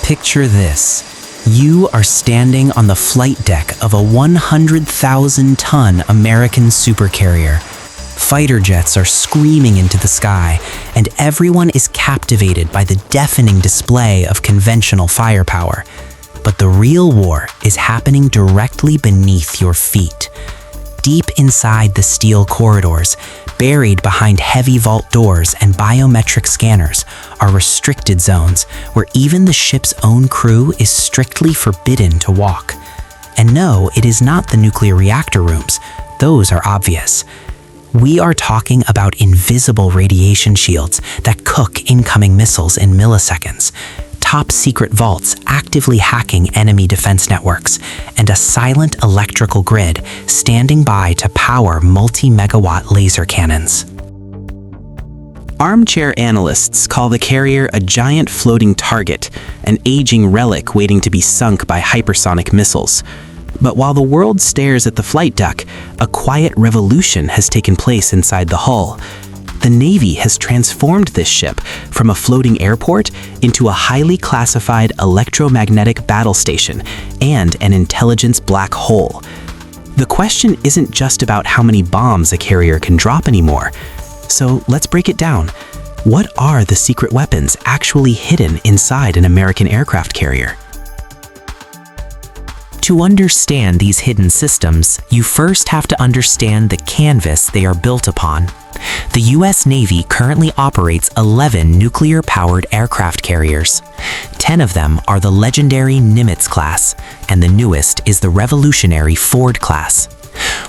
Picture this. You are standing on the flight deck of a 100,000-ton American supercarrier. Fighter jets are screaming into the sky, and everyone is captivated by the deafening display of conventional firepower. But the real war is happening directly beneath your feet. Deep inside the steel corridors, buried behind heavy vault doors and biometric scanners, are restricted zones where even the ship's own crew is strictly forbidden to walk. And no, it is not the nuclear reactor rooms. Those are obvious. We are talking about invisible radiation shields that cook incoming missiles in milliseconds, top-secret vaults actively hacking enemy defense networks, and a silent electrical grid standing by to power multi-megawatt laser cannons. Armchair analysts call the carrier a giant floating target, an aging relic waiting to be sunk by hypersonic missiles. But while the world stares at the flight deck, a quiet revolution has taken place inside the hull. The Navy has transformed this ship from a floating airport into a highly classified electromagnetic battle station and an intelligence black hole. The question isn't just about how many bombs a carrier can drop anymore. So let's break it down. What are the secret weapons actually hidden inside an American aircraft carrier? To understand these hidden systems, you first have to understand the canvas they are built upon. The U.S. Navy currently operates 11 nuclear-powered aircraft carriers. 10 of them are the legendary Nimitz class, and the newest is the revolutionary Ford class.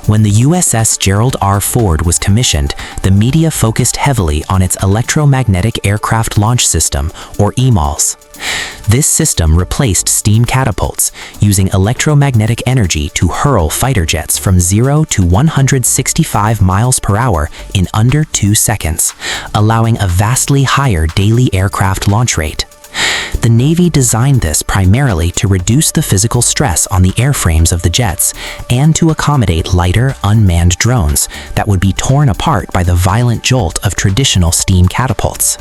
When the USS Gerald R. Ford was commissioned, the media focused heavily on its electromagnetic aircraft launch system, or EMALS. This system replaced steam catapults, using electromagnetic energy to hurl fighter jets from 0 to 165 miles per hour in under 2 seconds, allowing a vastly higher daily aircraft launch rate. The Navy designed this primarily to reduce the physical stress on the airframes of the jets and to accommodate lighter, unmanned drones that would be torn apart by the violent jolt of traditional steam catapults.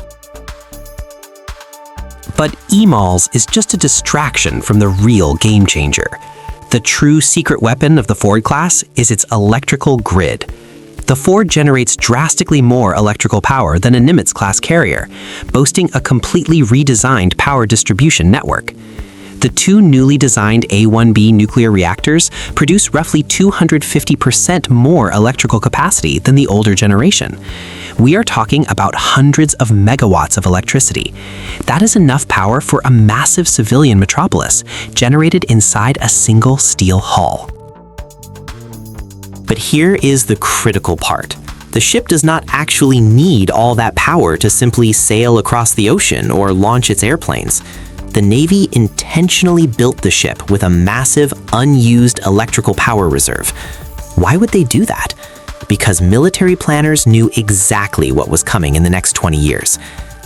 But EMALS is just a distraction from the real game changer. The true secret weapon of the Ford class is its electrical grid. The Ford generates drastically more electrical power than a Nimitz-class carrier, boasting a completely redesigned power distribution network. The two newly designed A1B nuclear reactors produce roughly 250% more electrical capacity than the older generation. We are talking about hundreds of megawatts of electricity. That is enough power for a massive civilian metropolis, generated inside a single steel hull. But here is the critical part. The ship does not actually need all that power to simply sail across the ocean or launch its airplanes. The Navy intentionally built the ship with a massive, unused electrical power reserve. Why would they do that? Because military planners knew exactly what was coming in the next 20 years.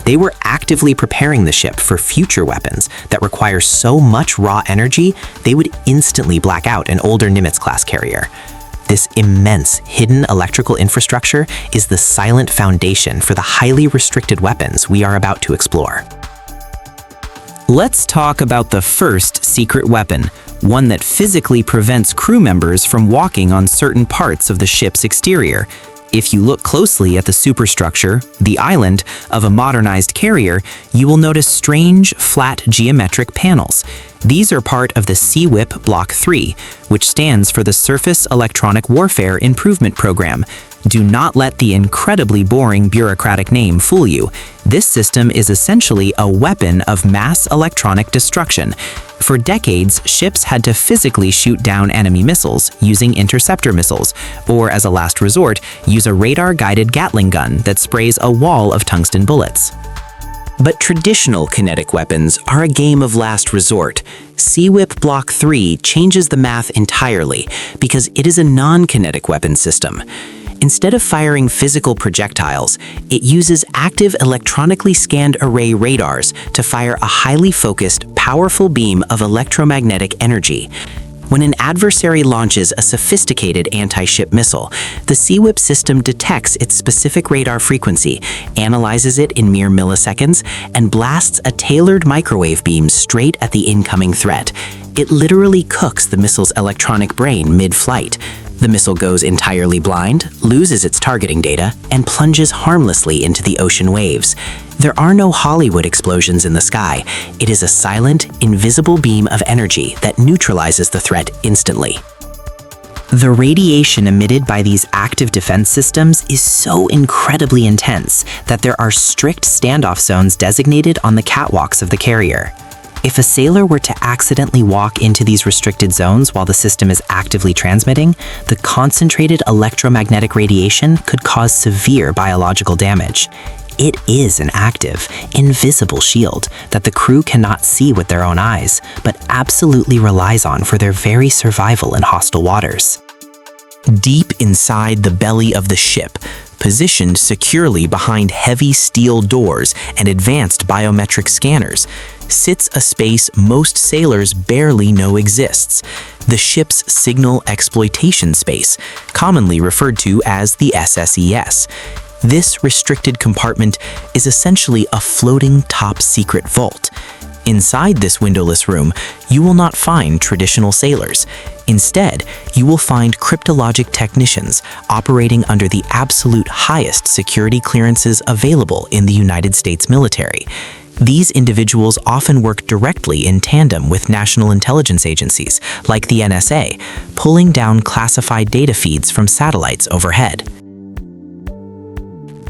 They were actively preparing the ship for future weapons that require so much raw energy, they would instantly black out an older Nimitz-class carrier. This immense, hidden electrical infrastructure is the silent foundation for the highly restricted weapons we are about to explore. Let's talk about the first secret weapon, one that physically prevents crew members from walking on certain parts of the ship's exterior. If you look closely at the superstructure, the island, of a modernized carrier, you will notice strange, flat geometric panels. These are part of the CWIP Block 3, which stands for the Surface Electronic Warfare Improvement Program. Do not let the incredibly boring bureaucratic name fool you. This system is essentially a weapon of mass electronic destruction. For decades, ships had to physically shoot down enemy missiles using interceptor missiles, or as a last resort, use a radar-guided Gatling gun that sprays a wall of tungsten bullets. But traditional kinetic weapons are a game of last resort. CWIP Block 3 changes the math entirely because it is a non-kinetic weapon system. Instead of firing physical projectiles, it uses active electronically scanned array radars to fire a highly focused, powerful beam of electromagnetic energy. When an adversary launches a sophisticated anti-ship missile, the CWIP system detects its specific radar frequency, analyzes it in mere milliseconds, and blasts a tailored microwave beam straight at the incoming threat. It literally cooks the missile's electronic brain mid-flight. The missile goes entirely blind, loses its targeting data, and plunges harmlessly into the ocean waves. There are no Hollywood explosions in the sky. It is a silent, invisible beam of energy that neutralizes the threat instantly. The radiation emitted by these active defense systems is so incredibly intense that there are strict standoff zones designated on the catwalks of the carrier. If a sailor were to accidentally walk into these restricted zones while the system is actively transmitting, the concentrated electromagnetic radiation could cause severe biological damage. It is an active, invisible shield that the crew cannot see with their own eyes, but absolutely relies on for their very survival in hostile waters. Deep inside the belly of the ship, positioned securely behind heavy steel doors and advanced biometric scanners, sits a space most sailors barely know exists, the ship's signal exploitation space, commonly referred to as the SSES. This restricted compartment is essentially a floating top-secret vault. Inside this windowless room, you will not find traditional sailors. Instead, you will find cryptologic technicians operating under the absolute highest security clearances available in the United States military. These individuals often work directly in tandem with national intelligence agencies, like the NSA, pulling down classified data feeds from satellites overhead.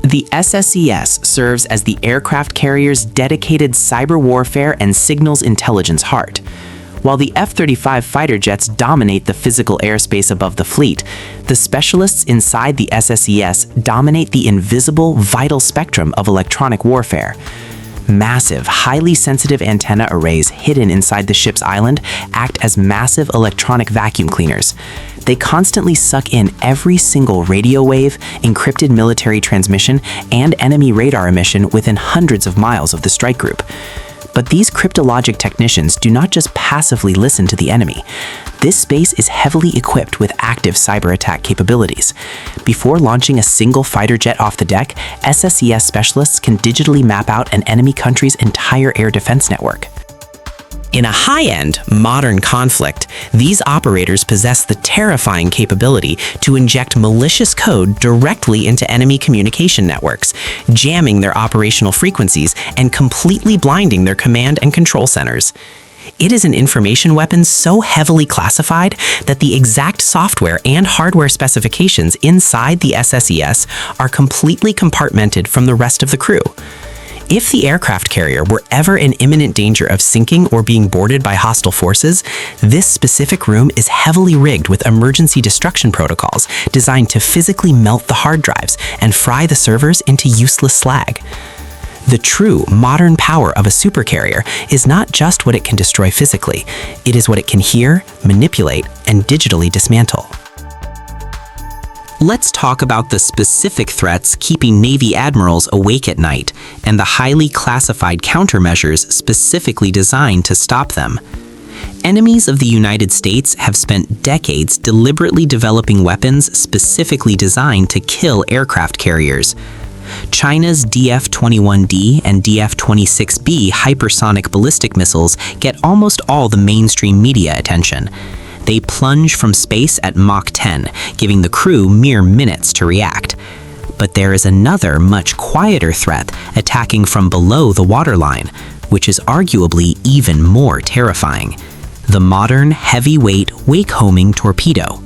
The SSES serves as the aircraft carrier's dedicated cyber warfare and signals intelligence heart. While the F-35 fighter jets dominate the physical airspace above the fleet, the specialists inside the SSES dominate the invisible, vital spectrum of electronic warfare. Massive, highly sensitive antenna arrays hidden inside the ship's island act as massive electronic vacuum cleaners. They constantly suck in every single radio wave, encrypted military transmission, and enemy radar emission within hundreds of miles of the strike group. But these cryptologic technicians do not just passively listen to the enemy. This space is heavily equipped with active cyber attack capabilities. Before launching a single fighter jet off the deck, SSES specialists can digitally map out an enemy country's entire air defense network. In a high-end, modern conflict, these operators possess the terrifying capability to inject malicious code directly into enemy communication networks, jamming their operational frequencies and completely blinding their command and control centers. It is an information weapon so heavily classified that the exact software and hardware specifications inside the SSES are completely compartmented from the rest of the crew. If the aircraft carrier were ever in imminent danger of sinking or being boarded by hostile forces, this specific room is heavily rigged with emergency destruction protocols designed to physically melt the hard drives and fry the servers into useless slag. The true modern power of a supercarrier is not just what it can destroy physically, it is what it can hear, manipulate, and digitally dismantle. Let's talk about the specific threats keeping Navy admirals awake at night and the highly classified countermeasures specifically designed to stop them. Enemies of the United States have spent decades deliberately developing weapons specifically designed to kill aircraft carriers. China's DF-21D and DF-26B hypersonic ballistic missiles get almost all the mainstream media attention. They plunge from space at Mach 10, giving the crew mere minutes to react. But there is another, much quieter threat attacking from below the waterline, which is arguably even more terrifying: the modern, heavyweight, wake-homing torpedo.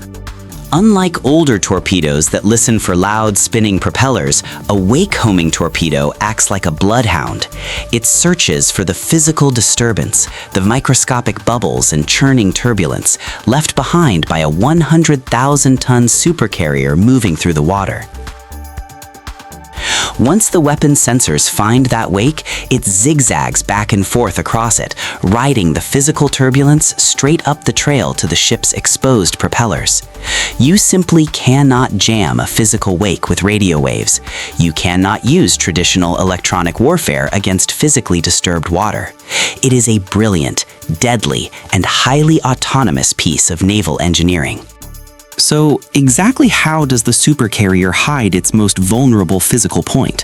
Unlike older torpedoes that listen for loud, spinning propellers, a wake-homing torpedo acts like a bloodhound. It searches for the physical disturbance, the microscopic bubbles and churning turbulence left behind by a 100,000-ton supercarrier moving through the water. Once the weapon's sensors find that wake, it zigzags back and forth across it, riding the physical turbulence straight up the trail to the ship's exposed propellers. You simply cannot jam a physical wake with radio waves. You cannot use traditional electronic warfare against physically disturbed water. It is a brilliant, deadly, and highly autonomous piece of naval engineering. So, exactly how does the supercarrier hide its most vulnerable physical point?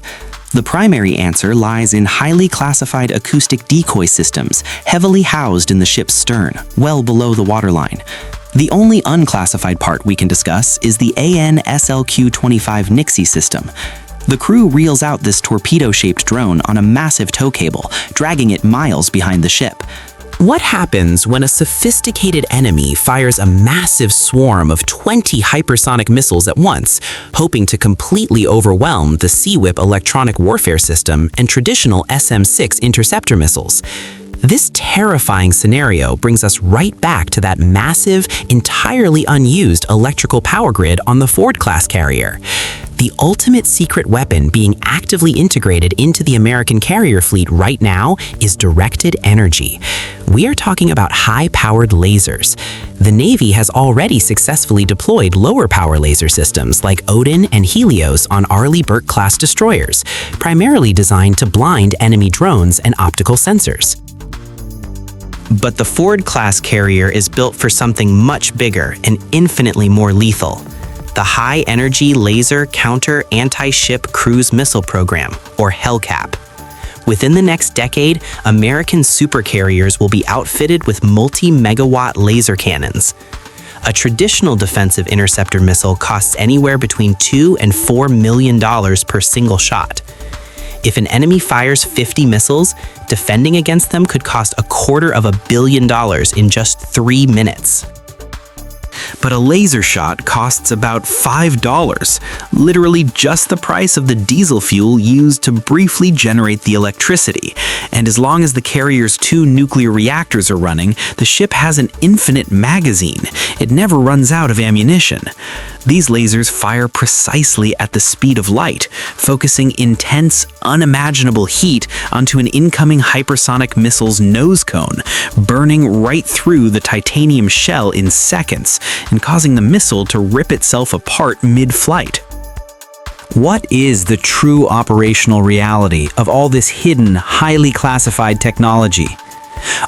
The primary answer lies in highly classified acoustic decoy systems, heavily housed in the ship's stern, well below the waterline. The only unclassified part we can discuss is the AN/SLQ-25 Nixie system. The crew reels out this torpedo-shaped drone on a massive tow cable, dragging it miles behind the ship. What happens when a sophisticated enemy fires a massive swarm of 20 hypersonic missiles at once, hoping to completely overwhelm the SEWIP electronic warfare system and traditional SM-6 interceptor missiles? This terrifying scenario brings us right back to that massive, entirely unused electrical power grid on the Ford-class carrier. The ultimate secret weapon being actively integrated into the American carrier fleet right now is directed energy. We are talking about high-powered lasers. The Navy has already successfully deployed lower-power laser systems like Odin and Helios on Arleigh Burke-class destroyers, primarily designed to blind enemy drones and optical sensors. But the Ford-class carrier is built for something much bigger and infinitely more lethal: the High-Energy Laser Counter Anti-Ship Cruise Missile Program, or HELCAP. Within the next decade, American supercarriers will be outfitted with multi-megawatt laser cannons. A traditional defensive interceptor missile costs anywhere between $2 and $4 million per single shot. If an enemy fires 50 missiles, defending against them could cost $250 million in just 3 minutes. But a laser shot costs about $5, literally just the price of the diesel fuel used to briefly generate the electricity. And as long as the carrier's 2 nuclear reactors are running, the ship has an infinite magazine. It never runs out of ammunition. These lasers fire precisely at the speed of light, focusing intense, unimaginable heat onto an incoming hypersonic missile's nose cone, burning right through the titanium shell in seconds and causing the missile to rip itself apart mid-flight. What is the true operational reality of all this hidden, highly classified technology?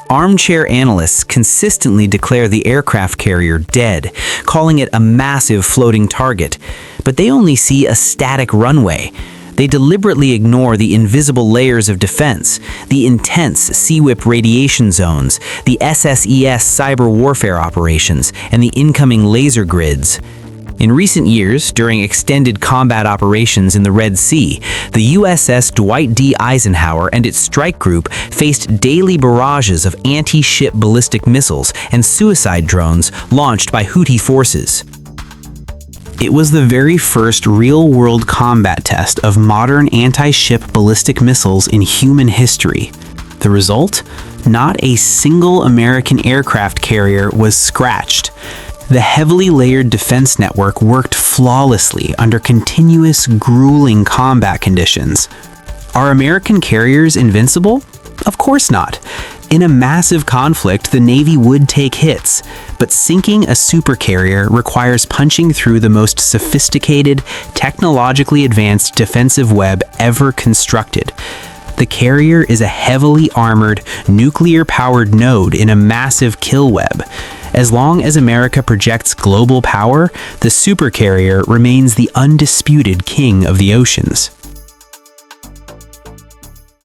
Armchair analysts consistently declare the aircraft carrier dead, calling it a massive floating target, but they only see a static runway. They deliberately ignore the invisible layers of defense, the intense SEWIP radiation zones, the SSES cyber warfare operations, and the incoming laser grids. In recent years, during extended combat operations in the Red Sea, the USS Dwight D. Eisenhower and its strike group faced daily barrages of anti-ship ballistic missiles and suicide drones launched by Houthi forces. It was the very first real-world combat test of modern anti-ship ballistic missiles in human history. The result? Not a single American aircraft carrier was scratched. The heavily layered defense network worked flawlessly under continuous, grueling combat conditions. Are American carriers invincible? Of course not. In a massive conflict, the Navy would take hits, but sinking a supercarrier requires punching through the most sophisticated, technologically advanced defensive web ever constructed. The carrier is a heavily armored, nuclear-powered node in a massive kill web. As long as America projects global power, the supercarrier remains the undisputed king of the oceans.